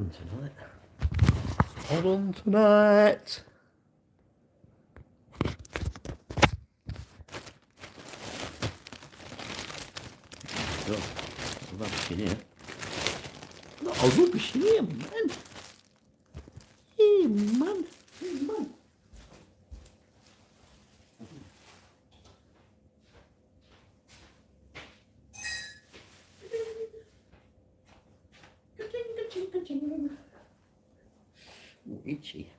Tonight. Hold on tonight. God, there's rubbish in here. A lot of rubbish in here, man. Hey, man. Hey, man. Ooh, itchy.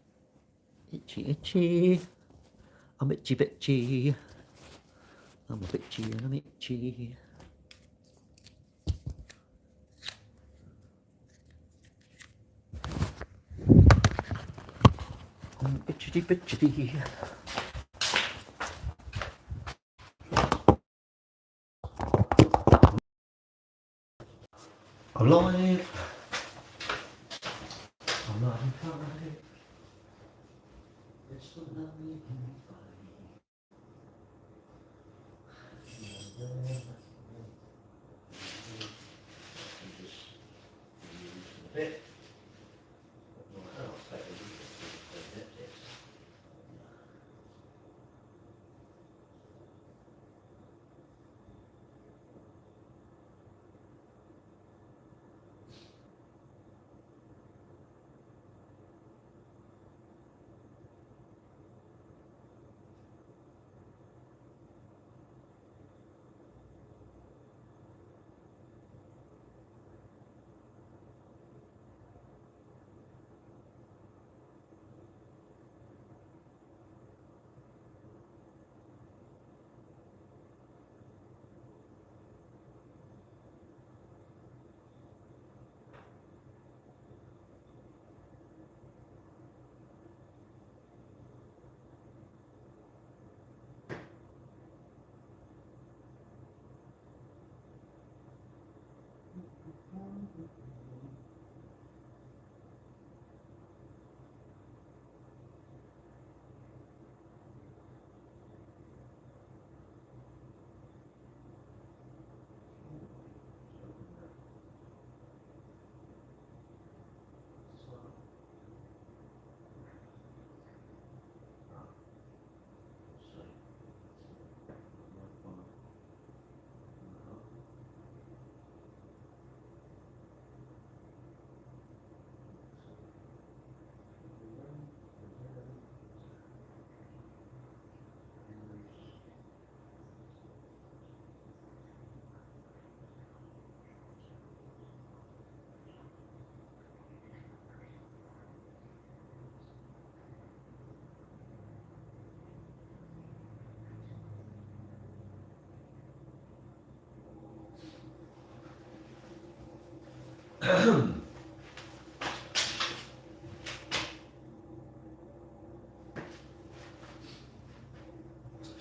Itchy, itchy. I'm itchy, bitchy. I'm a bitchy and I'm itchy. I'm itchy, bitchy. I'm live. I'm live. It's so lovely and bit.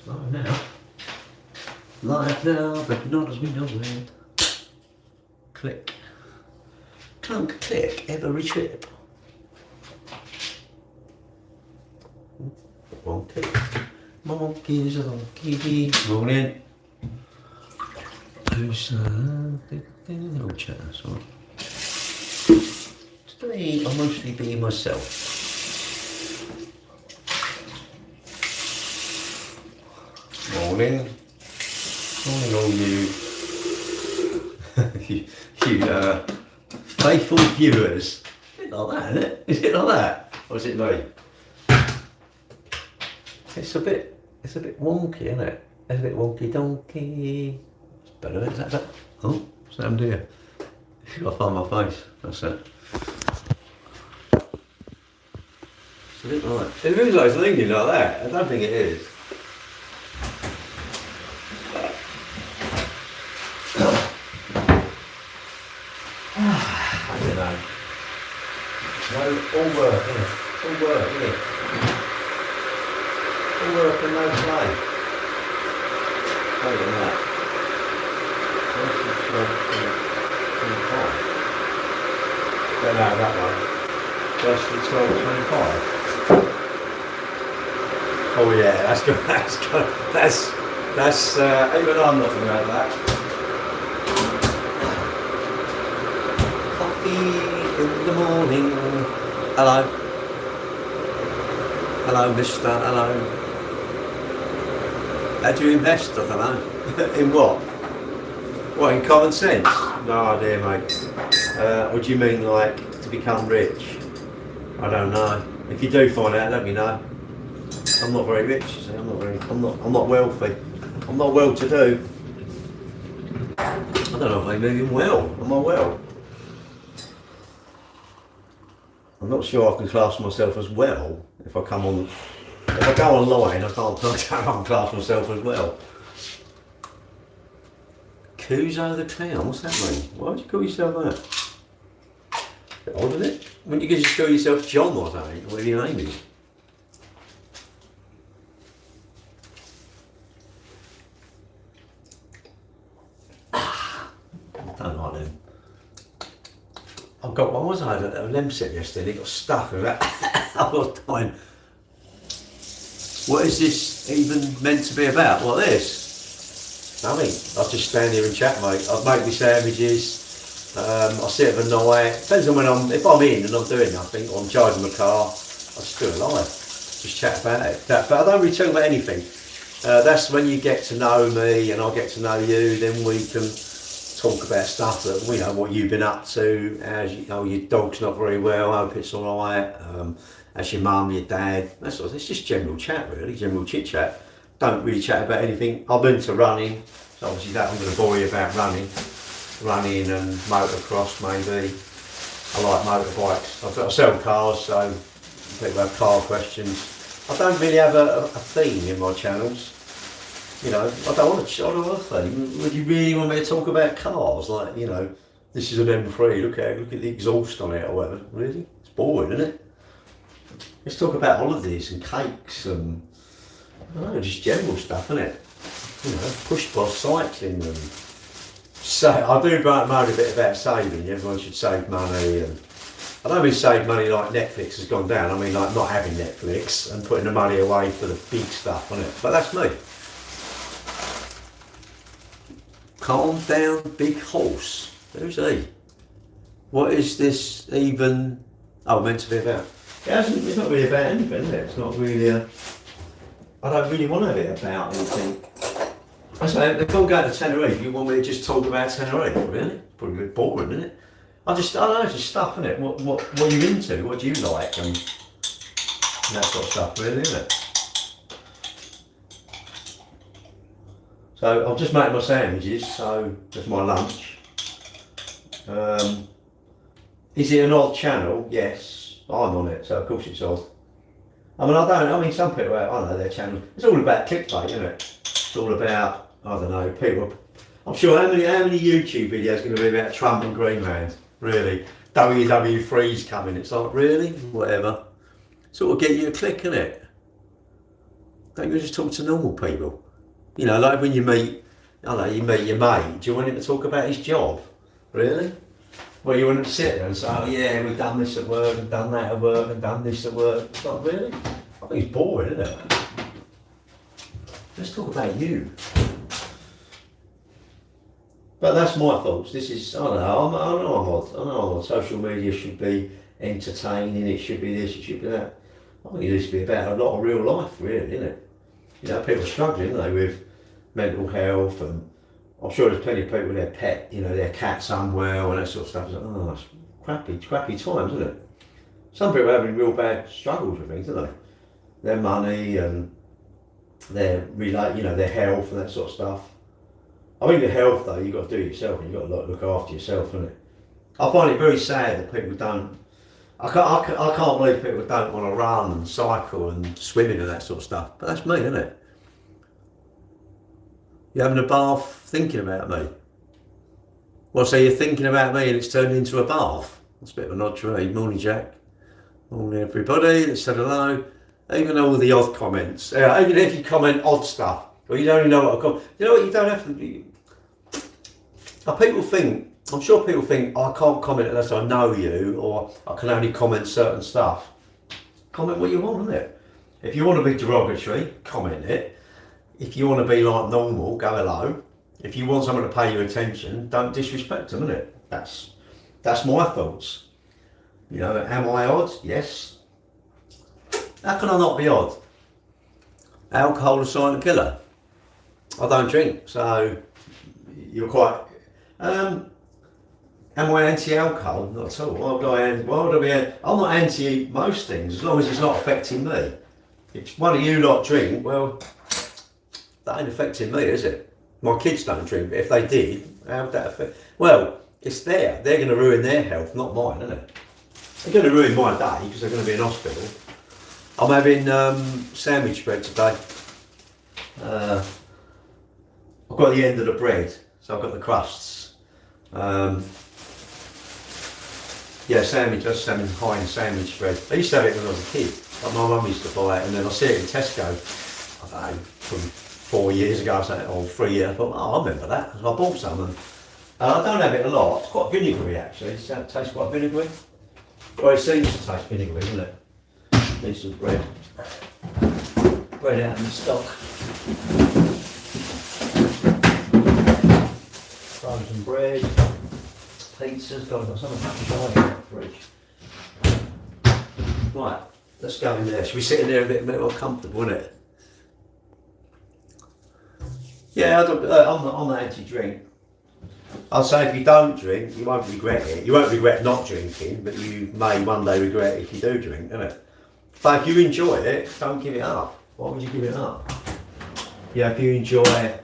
Live now. Live now, but not as we know it. Click. Clunk, click, every trip. Monkey. Monkeys, monkey. Morning. Who's little chat, sorry. Today I'll mostly be myself. Morning. Morning all you you faithful viewers. Is it like that, isn't it? Is it like that? Or is it me? It's a bit wonky, isn't it? It's a bit wonky donkey. It's better, is that? Oh, what's that happened here? You've got to find my face. That's it. It's a bit like, it looks like it's leaning like that. I don't think it is. I don't know. No, all work, isn't it? All work, isn't it? All work and no play. Look at that. 12, 25. Don't know that one. Versus 12, 25. Oh yeah, that's good. That's good. That's even I'm not about that. Coffee in the morning. morning. Hello. Hello, mister. Hello. How do you invest? I don't know. In what? What, in common sense? No idea, mate. What do you mean, like, to become rich? I don't know. If you do find out, let me know. I'm not very rich, you see. I'm not wealthy. I'm not well to do. I don't know if I'm even well. Am I well? I'm not sure I can class myself as well. If I go online, I can't class myself as well. Kuzo the Clown, what's that mean? Why would you call yourself that? Bit odd, isn't it? Wouldn't you just call yourself John or something? Whatever your name is. I don't like them. I've got one, was I? I had a lemsip yesterday, it got stuck with that. I was dying. What is this even meant to be about? What, this? Nothing. I'll just stand here and chat, mate. I'll make me sandwiches. I'll sit at the night. Depends on if I'm in and I'm doing nothing, or I'm charging my car, I'll just do it live. Just chat about it. But I don't really talk about anything. That's when you get to know me and I get to know you, then we can talk about stuff that we know, what you've been up to, as you know, your dog's not very well, I hope it's alright, as your mum, your dad, that sort of thing. It's just general chat really, general chit chat. Don't really chat about anything. I'm into running, so obviously that I'm going to bore you about running and motocross maybe. I like motorbikes. I sell cars, so people have car questions. I don't really have a theme in my channels. You know, I don't want a theme. Would you really want me to talk about cars? Like, you know, this is an M3, look at the exhaust on it or whatever. Really? It's boring, isn't it? Let's talk about holidays and cakes and, I don't know, just general stuff, isn't it? You know, push bus cycling and I do moan a bit about saving. Everyone should save money, and I don't mean save money like Netflix has gone down. I mean like not having Netflix and putting the money away for the big stuff, isn't it? But that's me. Calm down, big horse. Who's he? What is this even meant to be about? It's not really about anything, is it? It's not really I don't really want to be about anything. I say, if I'm going to Tenerife, you want me to just talk about Tenerife, really? Probably a bit boring, isn't it? I don't know, it's just stuff, isn't it? What are you into? What do you like? And that sort of stuff, really, isn't it? So I'm just making my sandwiches, so that's my lunch. Is it an odd channel? Yes, I'm on it, so of course it's odd. I mean some people, I don't know their channel, it's all about clickbait, isn't it? It's all about, I don't know, people. I'm sure how many YouTube videos are going to be about Trump and Greenland? Really? WW3's coming, it's like, really? Whatever. Sort of get you a click, innit? Don't you just talk to normal people? You know, like when you meet, I don't know, you meet your mate, do you want him to talk about his job? Really? Well, you want him to sit there and say, oh yeah, we've done this at work, and done that at work, and done this at work. It's not really? I think it's boring, isn't it? Let's talk about you. But that's my thoughts. This is, I don't know, I know I'm odd. Social media should be entertaining, it should be this, it should be that. I think it needs to be about a lot of real life, really, isn't it? You know, people are struggling, aren't they, with mental health, and I'm sure there's plenty of people with their pet, you know, their cat's unwell and that sort of stuff. It's like, oh, it's crappy times, isn't it? Some people are having real bad struggles with things, aren't they? Their money and their health and that sort of stuff. I think the health though, you've got to do it yourself, and you've got to look after yourself, isn't it? I find it very sad that people don't. I can't believe people don't want to run and cycle and swimming and that sort of stuff. But that's me, isn't it? You're having a bath thinking about me. Well, so you're thinking about me and it's turned into a bath. That's a bit of an odd trade. Morning, Jack. Morning, everybody. Let's say hello. Even all the odd comments. Even if you comment odd stuff, or you don't even know what I comment. You know what? You don't have to. People think. I'm sure people think, oh, I can't comment unless I know you, or I can only comment certain stuff. Comment what you want, isn't it? If you want to be derogatory, comment it. If you want to be like normal, go hello. If you want someone to pay you attention, don't disrespect them, isn't it? That's my thoughts. You know, am I odd? Yes. How can I not be odd? Alcohol is silent killer. I don't drink, so you're quite. Am I anti-alcohol? Not at all. Why would I be? I'm not anti most things as long as it's not affecting me. If one of you lot drink, well, that ain't affecting me, is it? My kids don't drink, but if they did, how would that affect? Well, it's there. They're going to ruin their health, not mine, isn't it? They're going to ruin my day because they're going to be in hospital. I'm having sandwich bread today. I've got the end of the bread, so I've got the crusts. Yeah, just having Hygiene sandwich bread. I used to have it when I was a kid. Like my mum used to buy it, and then I see it in Tesco. I don't know, from 4 years ago or 3 years. I thought, oh, I remember that. So I bought some, and I don't have it a lot. It's quite vinegary actually. It tastes quite vinegary. Well, it seems to taste vinegary, doesn't it? Decent bread. Bread out in the stock. Frozen bread. Pizzas, God, I've got something much in the fridge. Right, let's go in there. Should we sit in there a bit more comfortable, isn't it? Yeah, I'm not anti-drink. I'll say if you don't drink, you won't regret it. You won't regret not drinking, but you may one day regret it if you do drink, innit? But if you enjoy it, don't give it up. Why would you give it up? Yeah, if you enjoy, I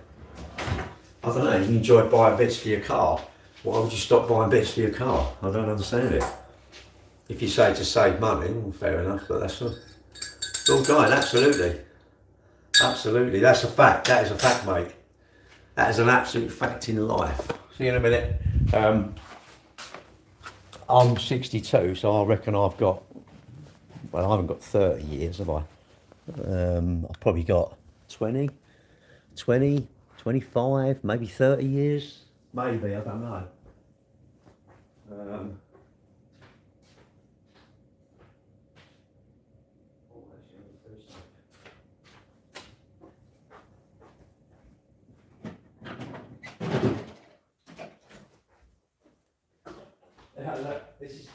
don't know, you enjoy buying bits for your car. Why would you stop buying bits for your car? I don't understand it. If you say to save money, well, fair enough, but that's all. It's all going, absolutely. Absolutely, that's a fact. That is a fact, mate. That is an absolute fact in life. See you in a minute. I'm 62, so I reckon I've got, well, I haven't got 30 years, have I? I've probably got 20, 25, maybe 30 years. Maybe, I don't know.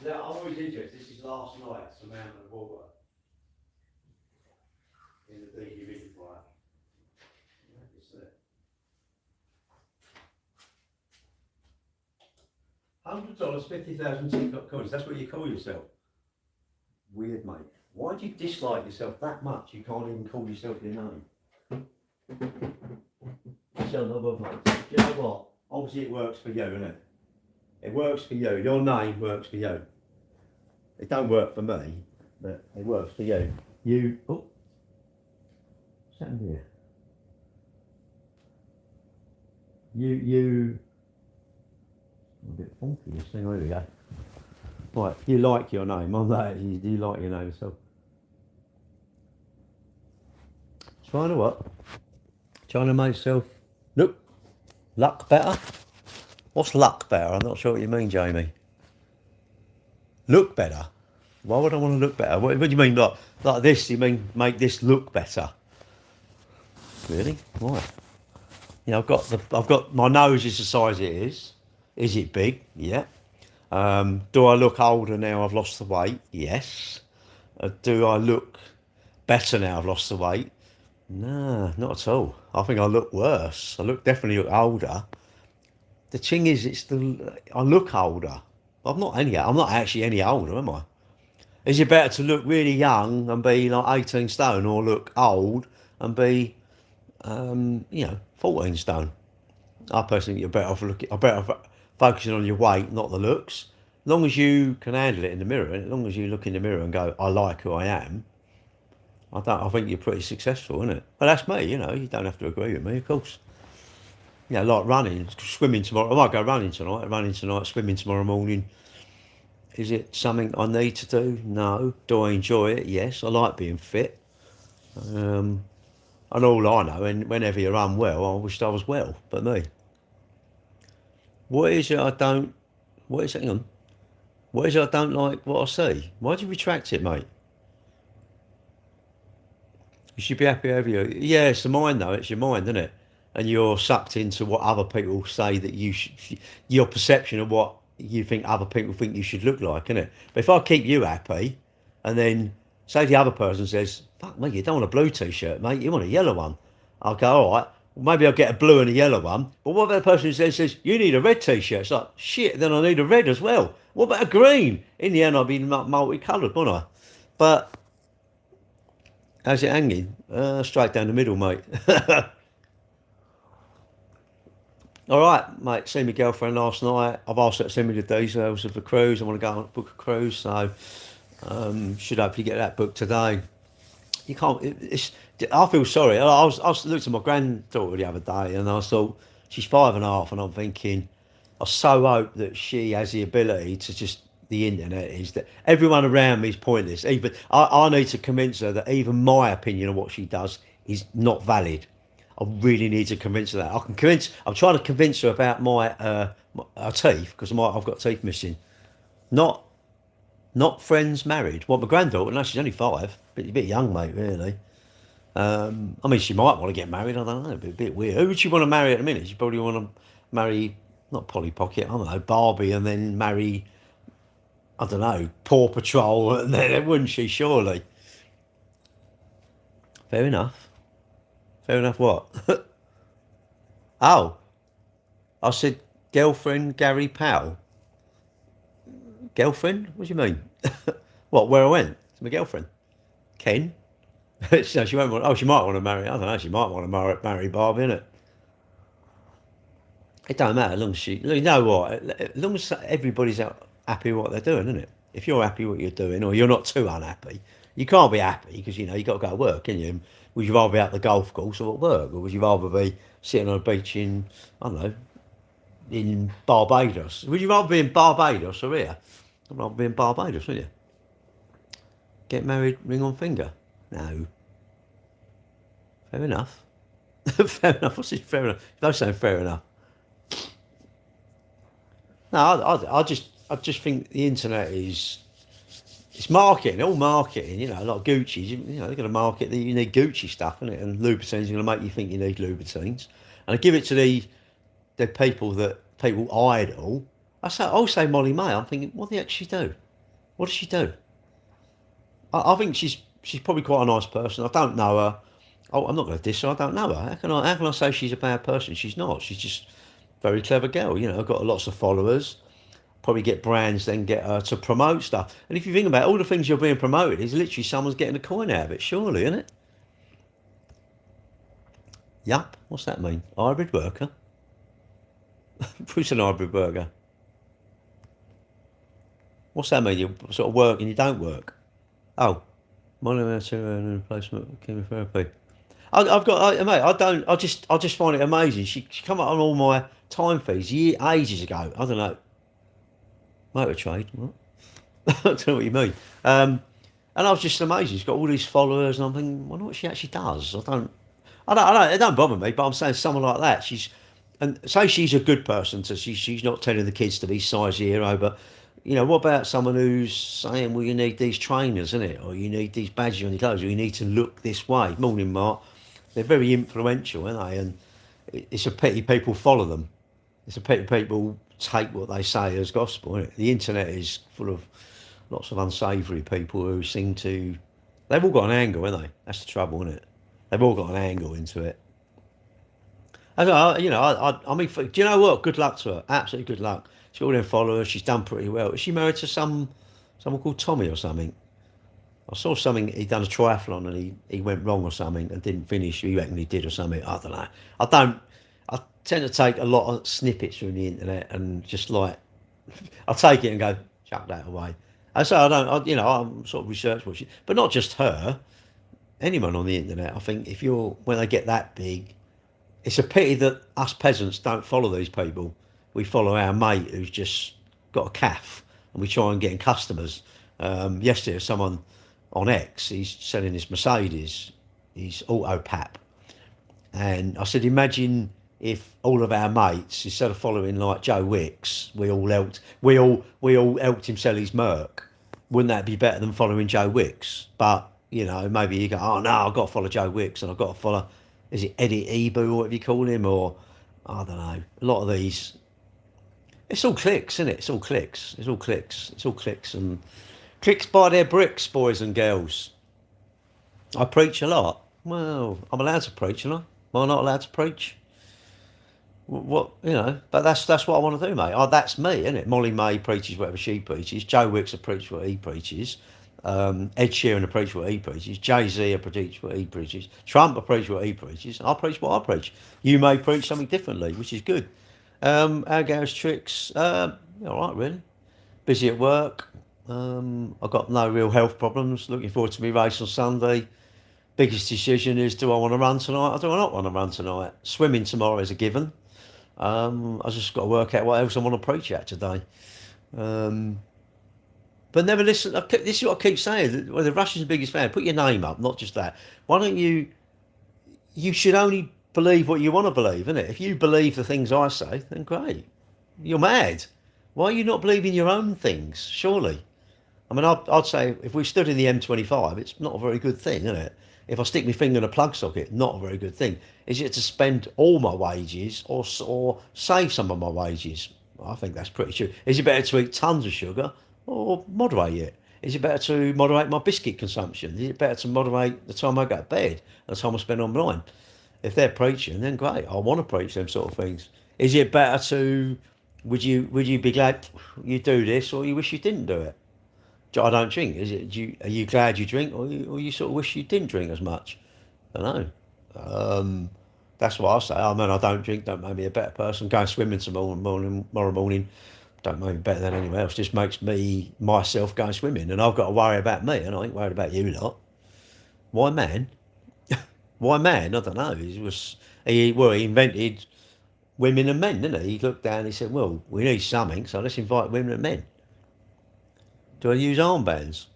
I'm always interested. This is last night's amount of water in the dehumidifier. $100, 50,000 teacup coins. That's what you call yourself. Weird, mate. Why do you dislike yourself that much? You can't even call yourself your name. Do you know what? Obviously, it works for you, isn't it? It works for you. Your name works for you. It don't work for me, but it works for you. You. Oh, what's happened here? You. A bit funky, this thing. There we go. Right, you like your name. I'm like, you like your name, so. Trying to what? Trying to make yourself luck better? What's luck better? I'm not sure what you mean, Jamie. Look better? Why would I want to look better? What do you mean, like this? You mean make this look better? Really? Why? You know, I've got my nose is the size it is. Is it big? Yeah. Do I look older now I've lost the weight? Yes. Do I look better now I've lost the weight? No, not at all. I think I look worse. I definitely look older. The thing is, I look older. I'm not actually any older, am I? Is it better to look really young and be like 18 stone, or look old and be, 14 stone? I personally think you're better off focusing on your weight, not the looks. As long as you can handle it in the mirror, as long as you look in the mirror and go, I like who I am, I think you're pretty successful, isn't it? But that's me, you don't have to agree with me, of course. Like running, swimming tomorrow. I might go running tonight, swimming tomorrow morning. Is it something I need to do? No. Do I enjoy it? Yes. I like being fit. And all I know, and whenever you're unwell, I wished I was well, but me. What is it I don't like what I see? Why do you retract it, mate? You should be happy over you. Yeah, it's the mind though, it's your mind, isn't it? And you're sucked into what other people say that your perception of what you think other people think you should look like, innit? But if I keep you happy, and then say the other person says, "Fuck me, you don't want a blue t-shirt, mate. You want a yellow one." I'll go, "All right. Well, maybe I'll get a blue and a yellow one." But what about the person who says, "You need a red t-shirt"? It's like, shit. Then I need a red as well. What about a green? In the end, I'll be multicoloured, won't I? But how's it hanging? Straight down the middle, mate. All right, mate. See my girlfriend last night. I've asked her to send me the details of the cruise. I want to go on book a cruise, so should hopefully get that booked today. You can't. It's. I feel sorry. I was looked at my granddaughter the other day, and I thought she's 5.5, and I'm thinking, I so hope that she has the ability to just. The internet is that everyone around me is pointless. Even I need to convince her that even my opinion of what she does is not valid. I really need to convince her that. I can convince. I'm trying to convince her about my teeth because I've got teeth missing. Not friends married. Well, my granddaughter, no, she's only 5. Bit young, mate, really. I mean, she might want to get married. I don't know. It'd be a bit weird. Who would she want to marry at the minute? She probably want to marry not Polly Pocket. I don't know, Barbie, and then marry. I don't know, Paw Patrol, and then wouldn't she? Surely. Fair enough. Fair enough. What? Oh, I said girlfriend Gary Powell. Girlfriend? What do you mean? What? Where I went? To my girlfriend. Ken. So she won't want. Oh, she might want to marry. I don't know. She might want to marry Barbie, innit? It don't matter as long as she. You know what? As long as everybody's happy with what they're doing, isn't it? If you're happy with what you're doing, or you're not too unhappy, you can't be happy because you know you got to go to work, can you? Would you rather be at the golf course or at work, or would you rather be sitting on a beach in I don't know in Barbados? Would you rather be in Barbados or here? I'd rather be in Barbados, wouldn't you? Get married, ring on finger. No, fair enough. Fair enough. What's this? Fair enough. Don't say fair enough. No, I just think the internet is it's marketing, all marketing. You know, like Gucci's. You know, they're going to market that you need Gucci stuff, isn't it? And Louboutins are going to make you think you need Louboutins. And I give it to the people that people idol. I'll say Molly May. I'm thinking, what do you actually do? What does she do? I think she's probably quite a nice person. I don't know her. Oh, I'm not going to diss her. I don't know her. How can I say she's a bad person? She's not. She's just a very clever girl. You know, got lots of followers. Probably get brands then get her to promote stuff. And if you think about it, all the things you're being promoted is literally someone's getting a coin out of it. Surely, isn't it? Yup. What's that mean? Hybrid worker. Who's an hybrid worker? What's that mean? You sort of work and you don't work. Oh, monitoring replacement chemotherapy. I've got, mate. I don't. I just find it amazing. She come up on all my time feeds ages ago. I don't know. Motor trade. What? I don't know what you mean. And I was just amazed. She's got all these followers, and I'm thinking, I wonder what she actually does. I don't. It don't bother me. But I'm saying someone like that. And say she's a good person. So she's not telling the kids to be size zero. But you know, what about someone who's saying, well, you need these trainers, isn't it? Or you need these badges on your clothes, or you need to look this way. Morning, Mark. They're very influential, aren't they? And it's a pity people follow them. It's a pity people take what they say as gospel. Isn't it? The internet is full of lots of unsavoury people who seem to. They've all got an angle, haven't they? That's the trouble, isn't it? They've all got an angle into it. I mean, do you know what? Good luck to her. Absolutely good luck. She's got all them followers. She's done pretty well. Is she married to someone called Tommy or something? I saw something, he'd done a triathlon and he went wrong or something and didn't finish. He reckon he did or something. I don't know. I tend to take a lot of snippets from the internet and just like, I'll take it and go, chuck that away. And so I'm sort of research watching, but not just her, anyone on the internet. I think when they get that big, it's a pity that us peasants don't follow these people. We follow our mate who's just got a calf and we try and get in customers. Yesterday, someone on X, he's selling his Mercedes, his auto pap. And I said, imagine if all of our mates, instead of following like Joe Wicks, we all helped him sell his Merc. Wouldn't that be better than following Joe Wicks? But, you know, maybe you go, oh no, I've got to follow Joe Wicks and I've got to follow, is it Eddie Ebu or whatever you call him? Or, I don't know, a lot of these. It's all clicks, isn't it? It's all clicks. It's all clicks. It's all clicks and clicks by their bricks, boys and girls. I preach a lot. Well, I'm allowed to preach, am I? Am I not allowed to preach? What But that's what I want to do, mate. That's me, isn't it? Molly May preaches whatever she preaches. Joe Wicks will preach what he preaches. Ed Sheeran will preach what he preaches. Jay-Z will preach what he preaches. Trump will preach what he preaches. I'll preach what I preach. You may preach something differently, which is good. Our Garage Tricks, all right, really. Busy at work. I've got no real health problems. Looking forward to my race on Sunday. Biggest decision is, do I want to run tonight or do I not want to run tonight? Swimming tomorrow is a given. I just got to work out what else I want to preach at today. But never listen. This is what I keep saying. Well, the Russian's biggest fan. Put your name up, not just that. Why don't you? You should only believe what you want to believe, innit? If you believe the things I say, then great. You're mad. Why are you not believing your own things? Surely. I mean, I'd say if we stood in the M25, it's not a very good thing, isn't it? If I stick my finger in a plug socket, not a very good thing. Is it to spend all my wages or save some of my wages? I think that's pretty true. Is it better to eat tons of sugar or moderate it? Is it better to moderate my biscuit consumption? Is it better to moderate the time I go to bed and the time I spend online? If they're preaching, then great. I want to preach them sort of things. Is it better to? Would you be glad you do this, or you wish you didn't do it? I don't drink. Are you glad you drink, or you sort of wish you didn't drink as much? I don't know. That's what I say. I mean, I don't drink. Don't make me a better person. Going swimming tomorrow morning don't make me better than anyone else. Just makes me myself going swimming, and I've got to worry about me, and I ain't worried about you lot. Why, man? Why, man? I don't know. He invented women and men, didn't he? He looked down and he said, well, we need something, so let's invite women and men. Do I use armbands?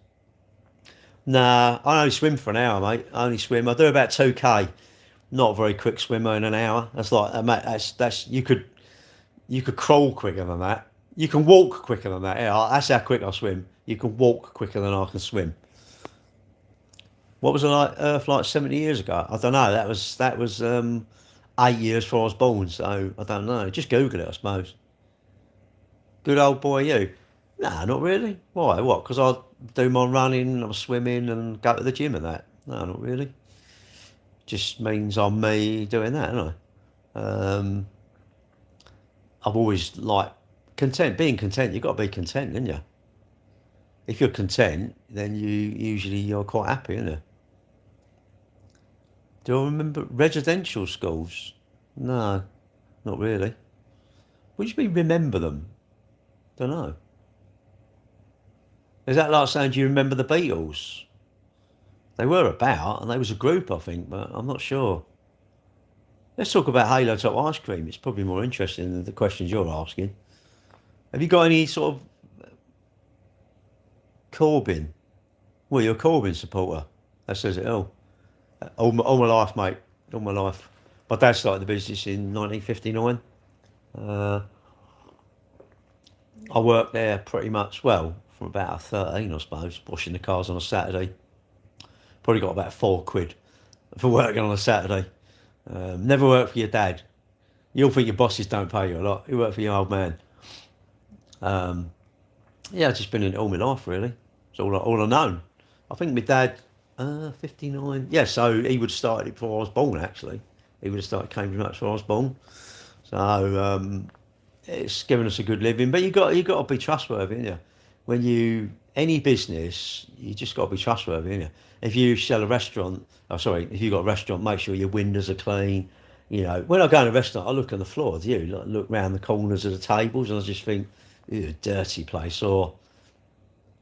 Nah, I only swim for an hour, mate. I only swim. I do about 2K. Not a very quick swimmer in an hour. That's like, mate, that's you could crawl quicker than that. You can walk quicker than that. Yeah, that's how quick I swim. You can walk quicker than I can swim. What was it like Earth like 70 years ago? I don't know. That was 8 years before I was born, so I don't know. Just Google it, I suppose. Good old boy, you. Nah, not really. Why? What? Because I do my running, I'm swimming, and go to the gym and that. No, not really. Just means I'm me doing that, don't I? I've always liked being content. You've got to be content, haven't you? If you're content, then you're quite happy, aren't you? Do I remember residential schools? No, not really. What do you mean remember them? Don't know. Is that like saying, do you remember the Beatles? They were about, and they was a group, I think, but I'm not sure. Let's talk about Halo Top ice cream. It's probably more interesting than the questions you're asking. Have you got any sort of Corbyn? Well, you're a Corbyn supporter. That says it all. All my life, mate. All my life. My dad started the business in 1959. I worked there pretty much, well, from about 13, I suppose, washing the cars on a Saturday. Probably got about £4 for working on a Saturday. Never worked for your dad. You'll think your bosses don't pay you a lot. You work for your old man. Yeah, I've just been in it all my life, really. It's all I known. I think my dad, 59. Yeah, so he would have started it before I was born, actually. He would have started Cambridge much before I was born. So it's given us a good living. But you got to be trustworthy, haven't you? When any business, you just got to be trustworthy, haven't you? If you sell a restaurant, if you got a restaurant, make sure your windows are clean. You know, when I go in a restaurant, I look on the floor. Do you look round the corners of the tables, and I just think, ew, dirty place. Or,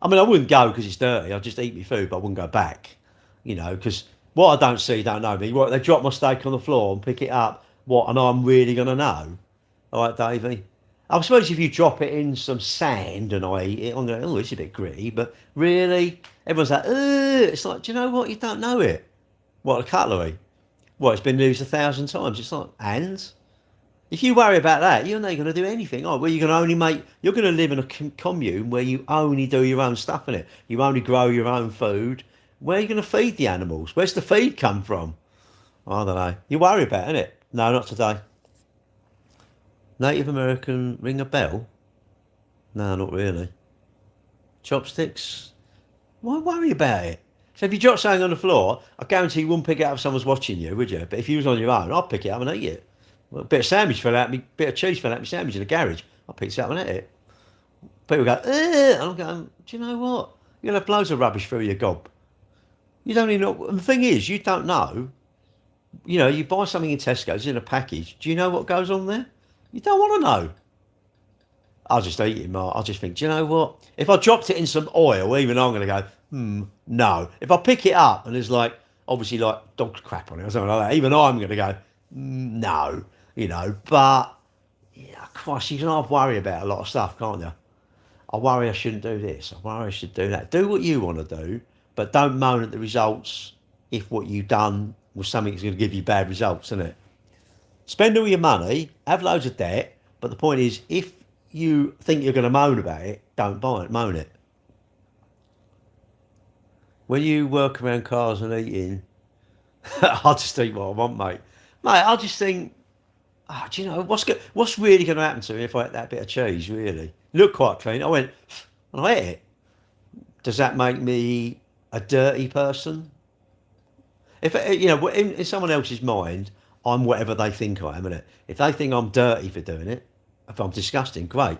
I mean, I wouldn't go because it's dirty. I'd just eat my food, but I wouldn't go back. You know, because what I don't see, don't know me. What, they drop my steak on the floor and pick it up. What, and I'm really gonna know? All right, Davey. I suppose if you drop it in some sand and I eat it, I'm going, oh, it's a bit gritty. But really, everyone's like, ugh. It's like, do you know what? You don't know it. What, a cutlery? Well, it's been used 1,000 times. It's like, and? If you worry about that, you're not going to do anything. Oh, well, you're going to live in a commune where you only do your own stuff in it. You only grow your own food. Where are you going to feed the animals? Where's the feed come from? I don't know. You worry about it, innit? No, not today. Native American ring a bell? No, not really. Chopsticks? Why worry about it? So if you drop something on the floor, I guarantee you wouldn't pick it up if someone's watching you, would you? But if you was on your own, I'd pick it up and eat it. Well, a bit of sandwich fell out, me bit of cheese fell out my sandwich in the garage. I picked it up and ate it. People go, ugh, and I'm going, do you know what? You're gonna have loads of rubbish through your gob. You don't even know. And the thing is, you don't know. You know, you buy something in Tesco's in a package. Do you know what goes on there? You don't want to know. I'll just eat it, Mark. I'll just think, do you know what? If I dropped it in some oil, even I'm going to go, no. If I pick it up and there's like, obviously like dog crap on it or something like that, even I'm going to go, no, you know. But, yeah, Christ, you can half worry about a lot of stuff, can't you? I worry I shouldn't do this. I worry I should do that. Do what you want to do, but don't moan at the results if what you've done was something that's going to give you bad results, isn't it? Spend all your money, have loads of debt, but the point is, if you think you're going to moan about it, don't buy it, moan it. When you work around cars and eating, I'll just eat what I want, mate. Mate, I just think, oh, do you know, what's really going to happen to me if I ate that bit of cheese, really? Looked quite clean. I went, and I ate it. Does that make me a dirty person? If, you know, in someone else's mind, I'm whatever they think I am, innit? If they think I'm dirty for doing it, if I'm disgusting, great.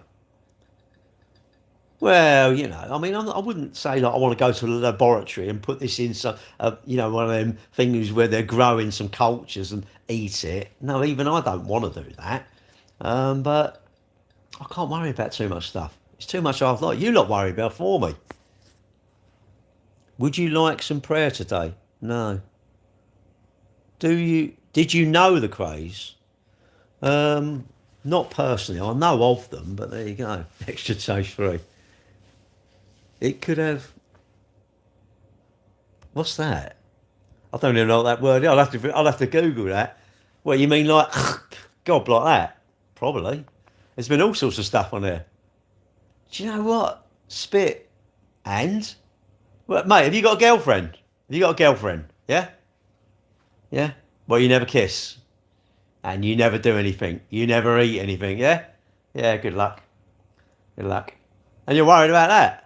Well, you know, I mean, I wouldn't say like I want to go to a laboratory and put this in some, you know, one of them things where they're growing some cultures and eat it. No, even I don't want to do that. But I can't worry about too much stuff. It's too much I've like. You lot worry about for me. Would you like some prayer today? No. Did you know the craze? Not personally. I know of them, but there you go. Extra taste free. It could have. What's that? I don't even know what that word is. I'll have to Google that. What you mean, like gob like that? Probably. There's been all sorts of stuff on there. Do you know what? Spit and. Well, mate, have you got a girlfriend? Have you got a girlfriend? Yeah. Yeah. Well, you never kiss, and you never do anything. You never eat anything. Yeah. Yeah. Good luck. Good luck. And you're worried about that.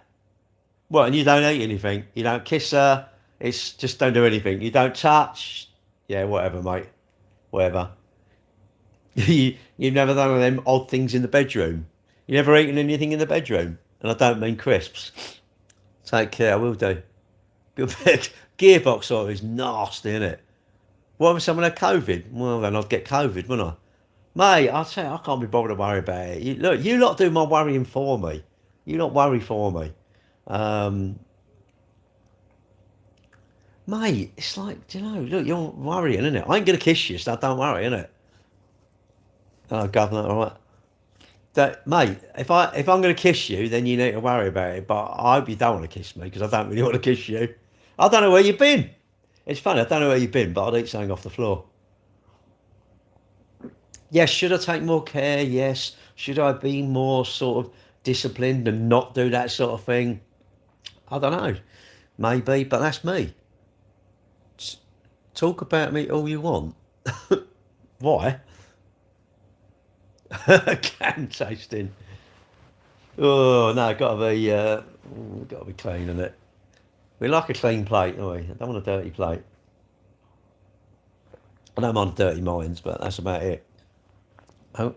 Well, and you don't eat anything. You don't kiss her. It's just don't do anything. You don't touch. Yeah, whatever, mate. Whatever. You've never done one of them odd things in the bedroom. You never eaten anything in the bedroom. And I don't mean crisps. Take care, I will do. Good bit. Gearbox oil is nasty, isn't it? What if someone had COVID? Well, then I'd get COVID, wouldn't I? Mate, I'll tell you, I can't be bothered to worry about it. Look, you lot do my worrying for me. You lot worry for me. Mate, it's like, do you know, look, you're worrying, isn't it? I ain't going to kiss you, so don't worry, innit? Oh, governor, all right. Mate, if I'm going to kiss you, then you need to worry about it. But I hope you don't want to kiss me because I don't really want to kiss you. I don't know where you've been. It's funny, I don't know where you've been, but I'd eat something off the floor. Yes, should I take more care? Yes. Should I be more sort of disciplined and not do that sort of thing? I don't know. Maybe, but that's me. Talk about me all you want. Why? Can tasting. Oh no, gotta be clean, isn't it? We like a clean plate, don't we? I don't want a dirty plate. I don't mind dirty minds, but that's about it. Oh.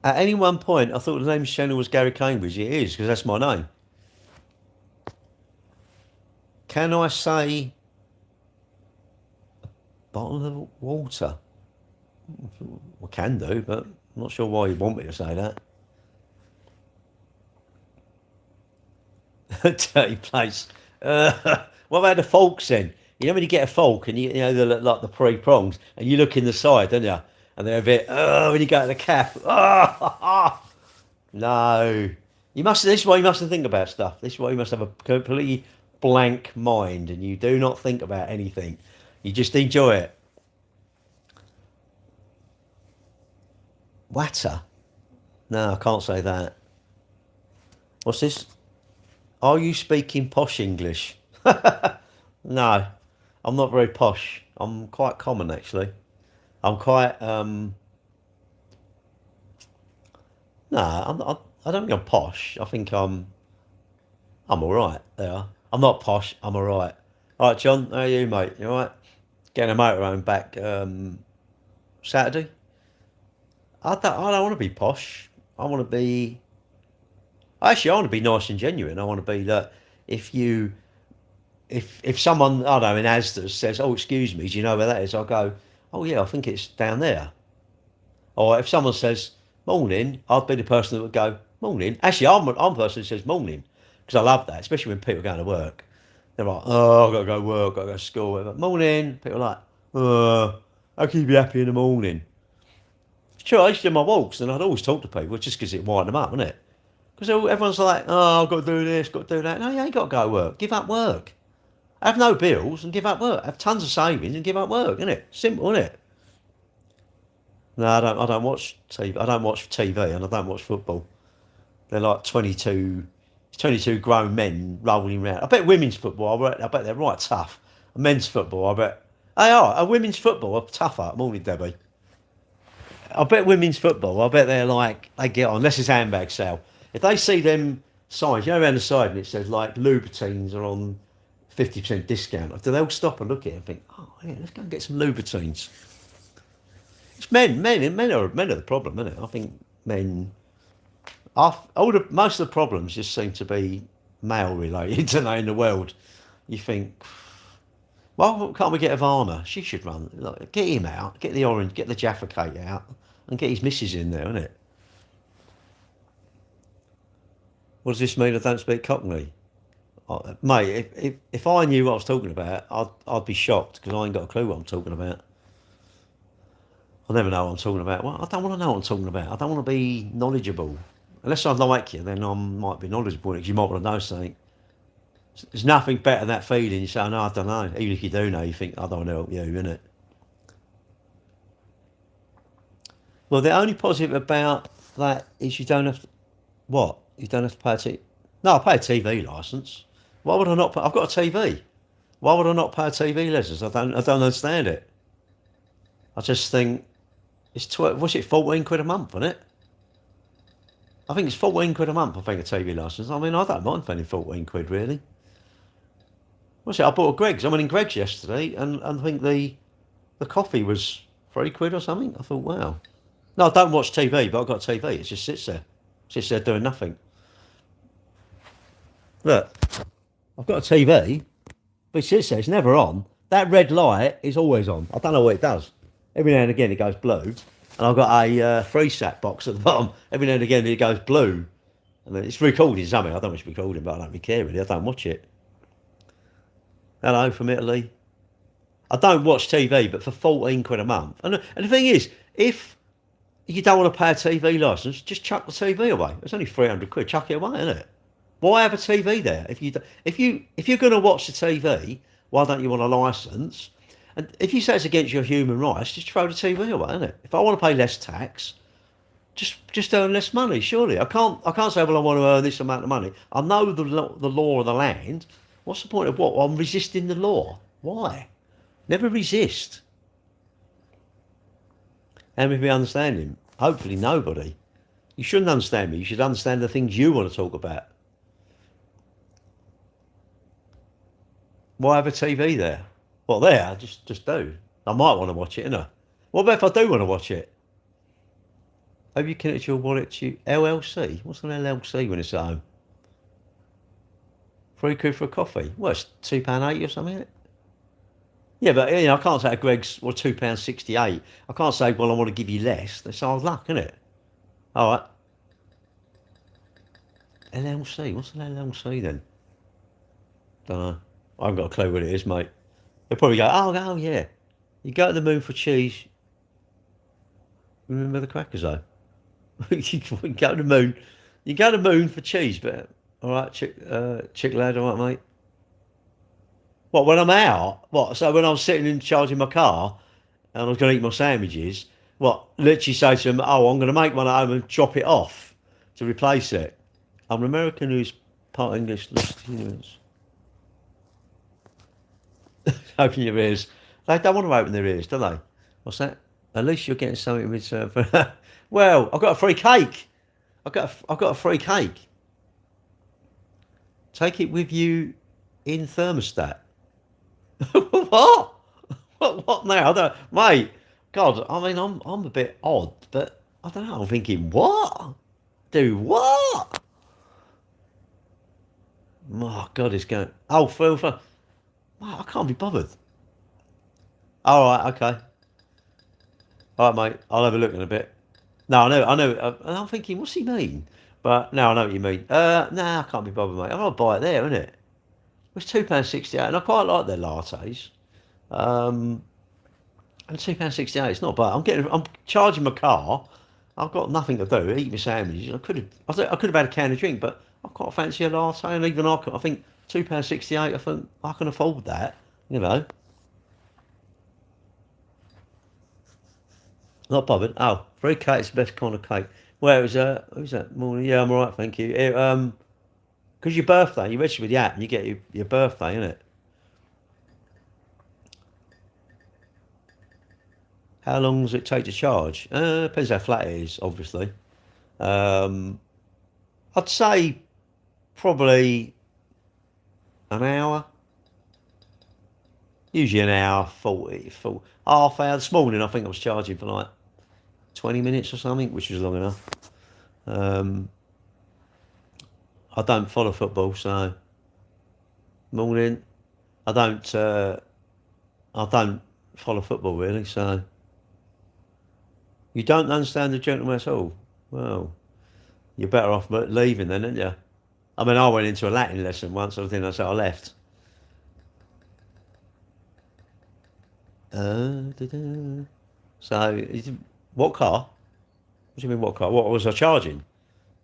At any one point, I thought the name of the channel was Gary Cambridge. It is, because that's my name. Can I say bottle of water? I can do, but I'm not sure why you want me to say that. Dirty place. What about the forks then? You know when you get a fork and you know like the three prongs, and you look in the side, don't you? And they're a bit. When you go to the cap. No. You must. This is why you mustn't think about stuff. This is why you must have a completely blank mind, and you do not think about anything. You just enjoy it. Watter? No, I can't say that. What's this? Are you speaking posh English? No, I'm not very posh. I'm quite common actually. I'm quite Nah, I don't think I'm posh. I think I'm all right. There, I'm not posh. I'm all right. All right, John. How are you, mate? You all right? Getting a motorhome back Saturday. I don't want to be posh. I want to be. Actually, I want to be nice and genuine. I want to be that if you if someone I don't know in Asda says, "Oh, excuse me, do you know where that is?" I'll go, "Oh yeah, I think it's down there." Or if someone says morning, I'd be the person that would go morning. Actually, I'm the person who says morning because I love that, especially when people are going to work. They're like, "Oh, I've got to go work, I've got to go to school." Whatever. Morning. People are like, how can you be happy in the morning? It's true. I used to do my walks and I'd always talk to people just because it wind them up, wouldn't it? Because everyone's like, "Oh, I've got to do this, got to do that." No, you ain't got to go to work. Give up work. Have no bills and give up work. Have tons of savings and give up work, isn't it? Simple, isn't it? No, I don't. I don't watch TV. I don't watch TV, and I don't watch football. They're like 22 grown men rolling around. I bet women's football. I bet they're right tough. Men's football. I bet they are. A women's football are tougher. Morning, Debbie. I bet women's football. I bet they're like they get on. Unless it's handbag sale. If they see them signs, you know, around the side, and it says like Louboutins are on 50% discount. Do they all stop and look at it and think, "Oh yeah, let's go and get some Louboutins"? It's men are the problem, isn't it? I think men. Most of the problems just seem to be male related, don't they? In the world, you think, well, can't we get Ivana? She should run. Like, get him out. Get the orange. Get the Jaffa cake out, and get his missus in there, isn't it? What does this mean? I don't speak Cockney, mate. If I knew what I was talking about, I'd be shocked because I ain't got a clue what I'm talking about. I never know what I'm talking about. Well, I don't want to know what I'm talking about. I don't want to be knowledgeable. Unless I like you, then I might be knowledgeable because you might want to know something. There's nothing better than that feeling. You say, no, I don't know. Even if you do know, you think, I don't want to help you, innit? Well, the only positive about that is you don't have to, what? You don't have to pay a No, I pay a TV licence. Why would I not pay? I've got a TV. Why would I not pay a TV licence? I don't understand it. I just think, what's it, 14 quid a month, isn't it? I think it's 14 quid a month, I think, a TV licence. I mean, I don't mind paying 14 quid, really. What's it? I bought a Greggs. I went in Greggs yesterday, and I think the coffee was 3 quid or something. I thought, wow. No, I don't watch TV, but I've got a TV. It just sits there. Sits there doing nothing. Look, I've got a TV, but it sits there. It's never on. That red light is always on. I don't know what it does. Every now and again it goes blue. And I've got a free sat box at the bottom. Every now and again it goes blue. And then it's recording something. I don't know what it's recording, but I don't really care really. I don't watch it. Hello from Italy. I don't watch TV, but for 14 quid a month. And the thing is, if you don't want to pay a TV licence, just chuck the TV away. It's only 300 quid. Chuck it away, isn't it? Why have a TV there? If you're going to watch the TV, why don't you want a licence? And if you say it's against your human rights, just throw the TV away, isn't it? If I want to pay less tax, just earn less money. Surely I can't say, well, I want to earn this amount of money. I know the law of the land. What's the point of what? Well, I'm resisting the law. Why? Never resist. How many people understand him? Hopefully nobody. You shouldn't understand me. You should understand the things you want to talk about. Why have a TV there? Well, there, just do. I might want to watch it, innit? What about if I do want to watch it? Have you connected your wallet to LLC? What's an LLC when it's at home? 3 quid for a coffee. Well, it's £2.80 or something. Yeah, but I can't say a Greg's or £2.68. I can't say, well, I want to give you less. That's hard luck, isn't it? All right. LLC. What's an LLC then? Don't know. I haven't got a clue what it is, mate. They'll probably go, oh yeah. You go to the moon for cheese. Remember the crackers though? You go to the moon. You go to the moon for cheese, but all right, chick lad, all right, mate. What, when I'm out? What, so when I'm sitting in charging my car and I was going to eat my sandwiches, what, literally say to them, oh, I'm going to make one at home and drop it off to replace it. I'm an American who's part English. Open your ears. They don't want to open their ears, do they? What's that? At least you're getting something in return for. Well, I've got a free cake. I got a free cake. Take it with you in thermostat. What? What now? I don't, mate. God, I mean, I'm a bit odd, but I don't know. I'm thinking, what? Do what? Oh God, it's going. Oh, Phil, I can't be bothered. All right, okay. All right, mate. I'll have a look in a bit. No, I know. And I'm thinking, what's he mean? But now I know what you mean. Nah, I can't be bothered, mate. I'll buy it there, isn't it? It's £2.68, and I quite like their lattes. Um, and £2.68, it's not bad. I'm charging my car. I've got nothing to do. Eat my sandwiches. I could have had a can of drink, but I quite fancy a latte, and even I think £2.68. I think I can afford that. You know, not bothered. Oh, free cake is the best kind of cake. Where was that? Who's that? Morning. Yeah, I'm all right, thank you. Because your birthday, you register with the app, and you get your birthday, innit? How long does it take to charge? Depends how flat it is, obviously. Um, I'd say probably an hour. Usually an hour, 40, half hour. This morning I think I was charging for like 20 minutes or something, which was long enough. Um, I don't follow football, so morning. I don't. I don't follow football really, so you don't understand the gentleman at all. Well, you're better off leaving then, aren't you? I mean, I went into a Latin lesson once. I think that's how I left. Da-da. So, what car? What do you mean, what car? What was I charging?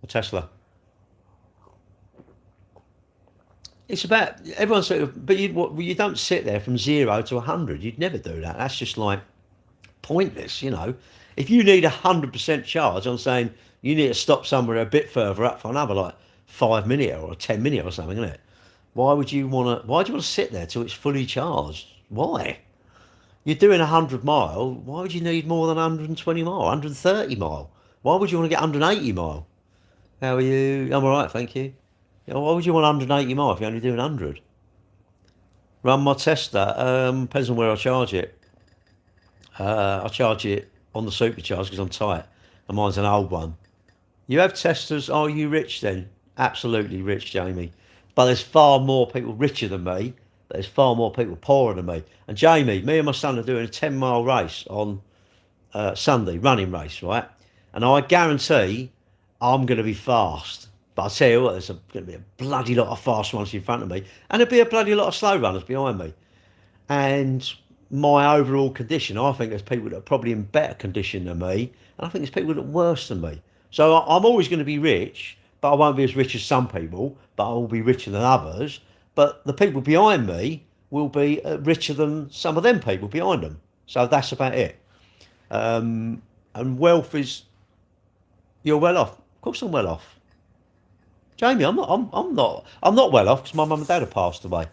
A Tesla. It's about everyone sort of, but you don't sit there from 0 to 100. You'd never do that. That's just like pointless, you know. If you need 100% charge, I'm saying you need to stop somewhere a bit further up for another like 5 minute or 10 minute or something, isn't it? Why would you want to? Why do you want to sit there till it's fully charged? Why? You're doing 100 mile. Why would you need more than 120 mile, 130 mile? Why would you want to get 180 mile? How are you? I'm all right, thank you. Yeah, why would you want 180 mile if you're only doing 100? Run my tester. Depends on where I charge it. I charge it on the supercharge because I'm tight, and mine's an old one. You have testers. Are you rich then? Absolutely rich, Jamie. But there's far more people richer than me. There's far more people poorer than me. And Jamie, me and my son are doing a 10 mile race on Sunday, running race, right? And I guarantee I'm going to be fast. But I tell you what, there's going to be a bloody lot of fast runners in front of me, and there'll be a bloody lot of slow runners behind me. And my overall condition, I think there's people that are probably in better condition than me, and I think there's people that are worse than me. So I'm always going to be rich, but I won't be as rich as some people, but I will be richer than others. But the people behind me will be richer than some of them people behind them. So that's about it. And wealth is, you're well off. Of course I'm well off. Jamie, I'm not well off because my mum and dad have passed away.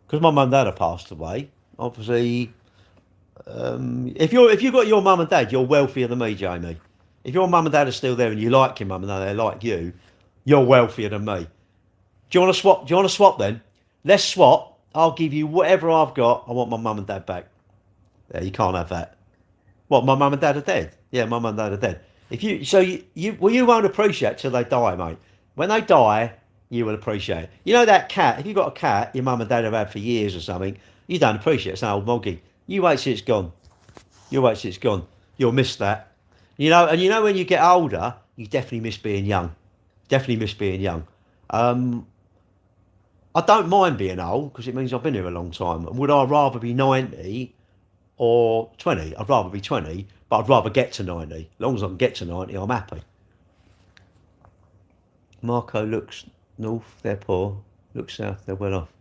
Because my mum and dad have passed away, obviously, if you've got your mum and dad, you're wealthier than me, Jamie. If your mum and dad are still there and you like your mum and dad, they like you, you're wealthier than me. Do you want to swap? Do you want to swap then? Let's swap. I'll give you whatever I've got. I want my mum and dad back. Yeah, you can't have that. What? My mum and dad are dead. Yeah, my mum and dad are dead. If you so you well you won't appreciate it till they die, mate. When they die, you will appreciate it. You know that cat. If you've got a cat, your mum and dad have had for years or something, you don't appreciate it. It's an old moggy. You wait till it's gone. You wait till it's gone. You'll miss that. You know, and you know when you get older, you definitely miss being young. Definitely miss being young. I don't mind being old because it means I've been here a long time. Would I rather be 90 or 20? I'd rather be 20, but I'd rather get to 90. As long as I can get to 90, I'm happy. Marco looks north, they're poor. Looks south, they're well off.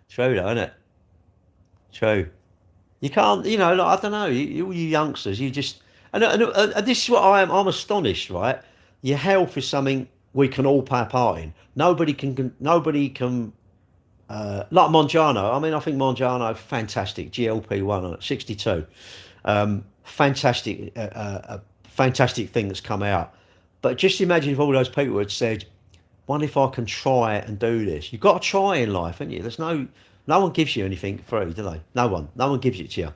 True though, isn't it? True. You can't, you know, like, I don't know, you youngsters, you just, and this is what I am, I'm astonished, right? Your health is something we can all play a part in. Nobody can, like Mongiano, I mean, I think Mongiano, fantastic, GLP-1 on it, 62. Fantastic fantastic thing that's come out. But just imagine if all those people had said, wonder if I can try and do this. You've got to try in life, haven't you? No one gives you anything free, do they? No one gives it to you.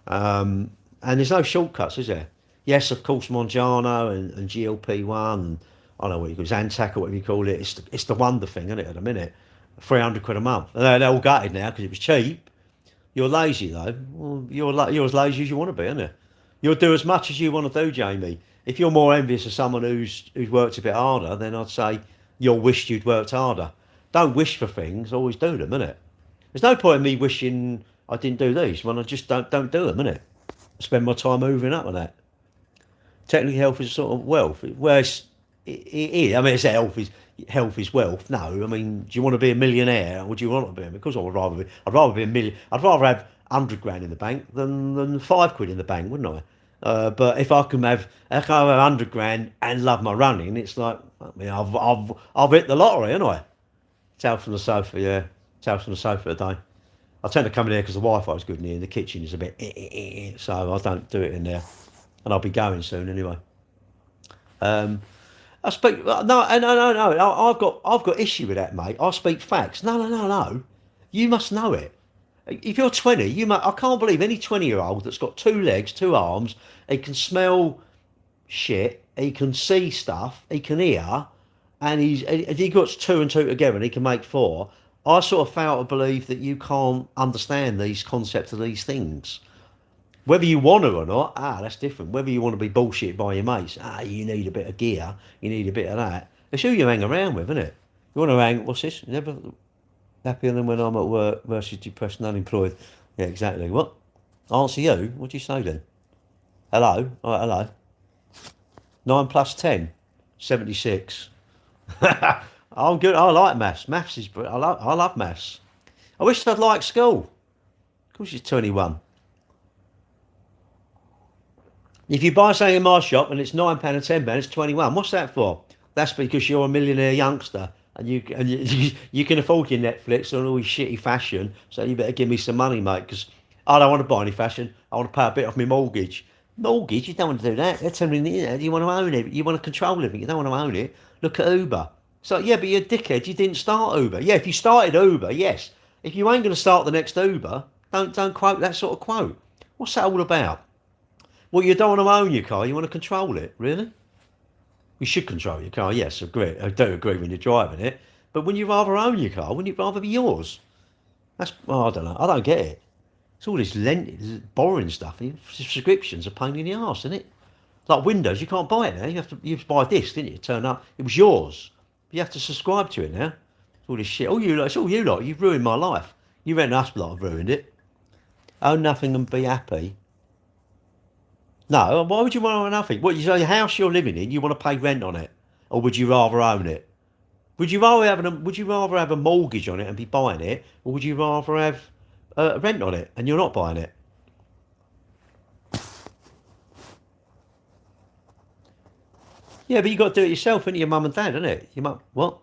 And there's no shortcuts, is there? Yes, of course, Monjano and GLP-1, and I don't know what you call it, Zantac or whatever you call it. It's the wonder thing, isn't it, at the minute? 300 quid a month. And they're all gutted now because it was cheap. You're lazy, though. Well, you're as lazy as you want to be, aren't you? You'll do as much as you want to do, Jamie. If you're more envious of someone who's worked a bit harder, then I'd say you'll wish you'd worked harder. Don't wish for things, always do them, innit? There's no point in me wishing I didn't do these when I just don't do them, innit? I spend my time moving up on that. Technically, health is a sort of wealth. Well, it is. I mean, it's health is wealth. No, I mean, do you want to be a millionaire? Or do you want to be? Because I'd rather be a million. I'd rather have 100 grand in the bank than 5 quid in the bank, wouldn't I? But if I can have 100 grand and love my running, it's like, I mean, I've hit the lottery, haven't I? Towel from the sofa, yeah. Towel from the sofa today. I tend to come in here because the Wi-Fi is good in here, and the kitchen is a bit, so I don't do it in there. And I'll be going soon anyway. I speak no. I've got issue with that, mate. I speak facts. No. You must know it. If you're 20, I can't believe any 20-year-old that's got 2 legs, 2 arms. He can smell shit. He can see stuff. He can hear, and if he puts 2 and 2 together, and he can make 4. I sort of fail to believe that you can't understand these concepts of these things. Whether you want to or not, that's different. Whether you want to be bullshit by your mates, you need a bit of gear, you need a bit of that. It's who you hang around with, isn't it? You want to hang, what's this? Never happier than when I'm at work versus depressed and unemployed. Yeah, exactly. What? Answer you? What do you say then? Hello? All right, hello. 9 plus 10? 76. I'm good. I like maths. Maths is, I love maths. I wish I'd like school. Of course, you're 21. If you buy something in my shop and it's £9 and £10, it's 21. What's that for? That's because you're a millionaire youngster and you can afford your Netflix and all your shitty fashion. So you better give me some money, mate, because I don't want to buy any fashion. I want to pay a bit off my mortgage. Mortgage? You don't want to do that. They're telling me, you want to own it. You want to control everything. You don't want to own it. Look at Uber. So yeah, but you're a dickhead. You didn't start Uber. Yeah, if you started Uber, yes. If you ain't going to start the next Uber, don't quote that sort of quote. What's that all about? Well, you don't want to own your car, you want to control it, really? You should control your car, yes, agree. I do agree when you're driving it. But when you rather own your car, wouldn't it rather be yours? I don't know, I don't get it. It's all this borrowing stuff, and subscriptions are a pain in the arse, isn't it? Like Windows, you can't buy it now, you have to buy a disc, didn't you? Turn up, it was yours. But you have to subscribe to it now. It's all this shit. It's all you lot, you've ruined my life. You reckon us lot have ruined it. Own nothing and be happy. No, why would you want to own nothing? What, your house you're living in, you want to pay rent on it, or would you rather own it? Would you rather have a mortgage on it and be buying it, or would you rather have rent on it and you're not buying it? Yeah, but you got to do it yourself, innit? Your mum and dad, innit? Your mum, what?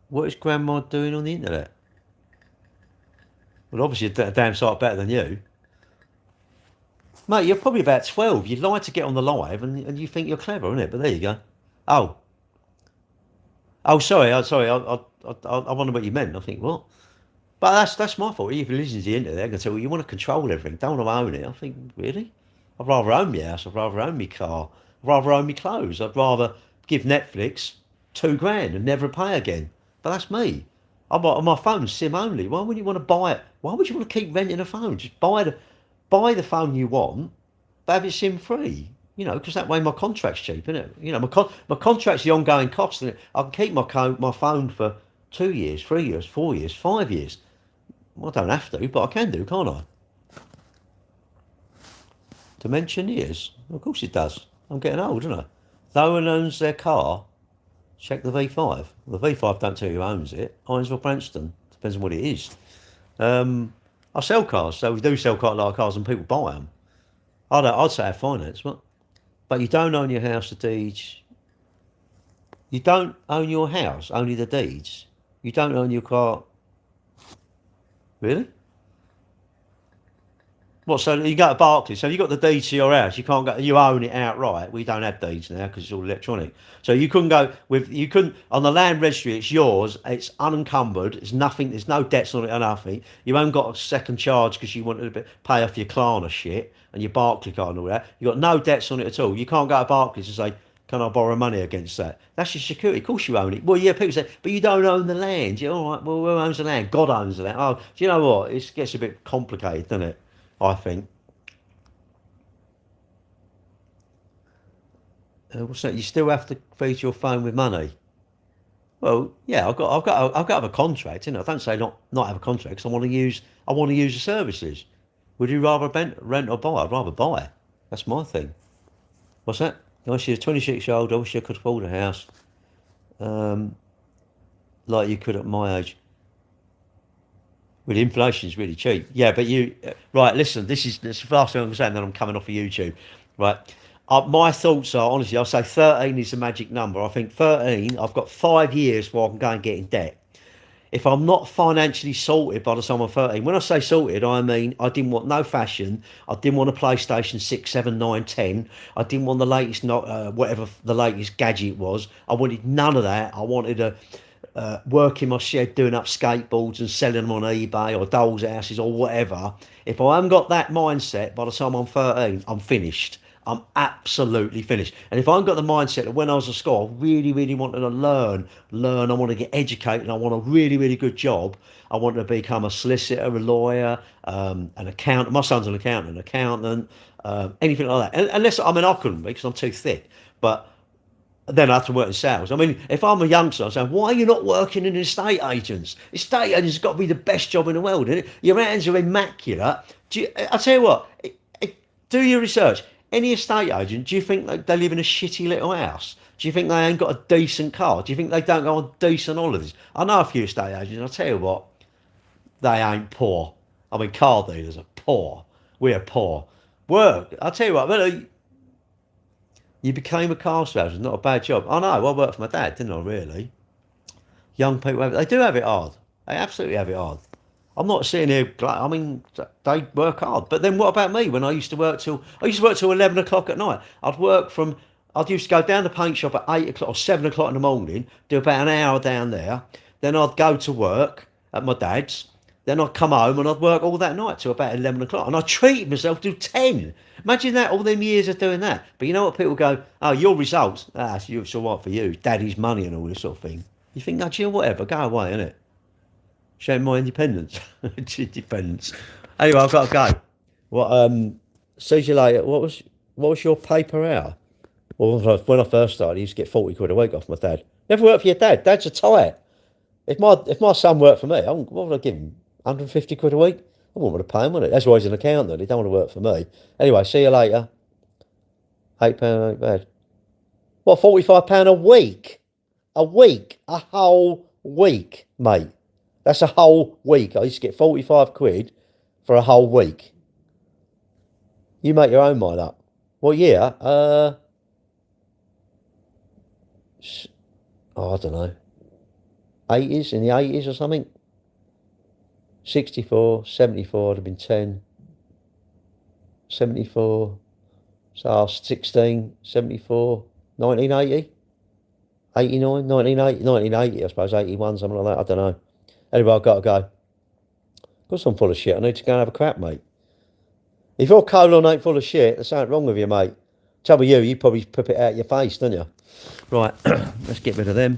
What is grandma doing on the internet? Well, obviously a damn sight better than you. Mate, you're probably about 12. You lie to get on the live and you think you're clever, innit? But there you go. Oh, sorry. I wonder what you meant. I think, what? But that's my fault. If you listen to the internet, they're going to tell you want to control everything. Don't want to own it. I think, really? I'd rather own my house. I'd rather own my car. I'd rather own my clothes. I'd rather give Netflix £2,000 and never pay again. But that's me. I'm on my phone, SIM only. Why would you want to buy it? Why would you want to keep renting a phone? Just buy the phone you want, but have it SIM free. You know, because that way my contract's cheap, isn't it? You know, my contract's the ongoing cost, and I can keep my phone for 2 years, 3 years, 4 years, 5 years. Well, I don't have to, but I can do, can't I? Dementia years? Well, of course it does. I'm getting old, aren't I? No one owns their car. Check the V5. The V5 don't tell you who owns it. Hinesville, Branston. Depends on what it is. I sell cars, so we do sell quite a lot of cars and people buy them. I'd say have finance, but you don't own your house, the deeds. You don't own your house, only the deeds. You don't own your car. Really? What, so you go to Barclays, so you got the deed to your house, you can't go, you own it outright. We don't have deeds now because it's all electronic. So you couldn't go with, you couldn't, on the land registry, it's yours, it's unencumbered, it's nothing, there's no debts on it or nothing. You haven't got a second charge because you wanted to pay off your Klarna shit and your Barclay card and all that. You got no debts on it at all. You can't go to Barclays and say, can I borrow money against that? That's your security. Of course you own it. Well, yeah, people say, but you don't own the land. You're all right, well, who owns the land? God owns the land. Oh, do you know what? It gets a bit complicated, doesn't it? I think. What's that? You still have to feed your phone with money. Well, yeah, I've got to have a contract, you know. I don't say not have a contract because I want to use the services. Would you rather rent or buy? I'd rather buy. That's my thing. What's that? I wish you was 26 years old. I wish you could afford a house, like you could at my age. Well, inflation is really cheap. Yeah, but right. Listen, this is the last thing I'm saying. Then I'm coming off of YouTube. Right. My thoughts are honestly, I'll say 13 is the magic number. I think 13. I've got 5 years before I can go and get in debt. If I'm not financially sorted by the time I'm 13, when I say sorted, I mean I didn't want no fashion. I didn't want a PlayStation 6, 7, 9, 10. I didn't want the latest, whatever the latest gadget was. I wanted none of that. I wanted to work in my shed doing up skateboards and selling them on eBay or dolls' houses or whatever. If I haven't got that mindset by the time I'm 13, I'm finished. I'm absolutely finished. And if I haven't got the mindset that when I was at school, I really, really wanted to learn, I want to get educated, I want a really, really good job. I want to become a solicitor, a lawyer, an accountant. My son's an accountant, anything like that. Unless, I mean, I couldn't be because I'm too thick. But then I have to work in sales. I mean, if I'm a youngster, I'm saying, why are you not working in estate agents? Estate agents got to be the best job in the world, isn't it? Your hands are immaculate. I tell you what, do your research. Any estate agent, do you think they live in a shitty little house? Do you think they ain't got a decent car? Do you think they don't go on decent holidays? I know a few estate agents, I'll tell you what, they ain't poor. I mean, car dealers are poor. We're poor. Work, I'll tell you what, you became a car salesman, not a bad job. I know, I worked for my dad, didn't I, really? Young people, they do have it hard. They absolutely have it hard. I'm not sitting here, I mean, they work hard. But then what about me when I used to work till 11 o'clock at night? I used to go down the paint shop at 8 o'clock or 7 o'clock in the morning, do about an hour down there. Then I'd go to work at my dad's. Then I'd come home and I'd work all that night till about 11 o'clock. And I treated myself till 10. Imagine that, all them years of doing that. But you know what people go, oh, your results, it's all right for you, daddy's money and all this sort of thing. You think, no, chill, whatever, go away, innit? Showing my independence. Independence. Anyway, I've got to go. See you later. What was your paper hour? Well, when I first started, I used to get 40 quid a week off my dad. Never worked for your dad. Dad's a tight. If my son worked for me, what would I give him? 150 quid a week? I wouldn't want to pay him, would it? That's why he's an accountant. He don't want to work for me. Anyway, see you later. £8 ain't bad. What, £45 a week? A week? A whole week, mate. That's a whole week. I used to get 45 quid for a whole week. You make your own mind up. What year? I don't know. 80s, in the 80s or something. 64, 74 would have been 10. 74, so I was 16, 74, 1980. 89, 1980, 1980, I suppose, 81, something like that, I don't know. Anyway, I've got to go. Because I'm full of shit, I need to go and have a crap, mate. If your colon ain't full of shit, there's something wrong with you, mate. Trouble you probably put it out your face, don't you? Right, let's get rid of them.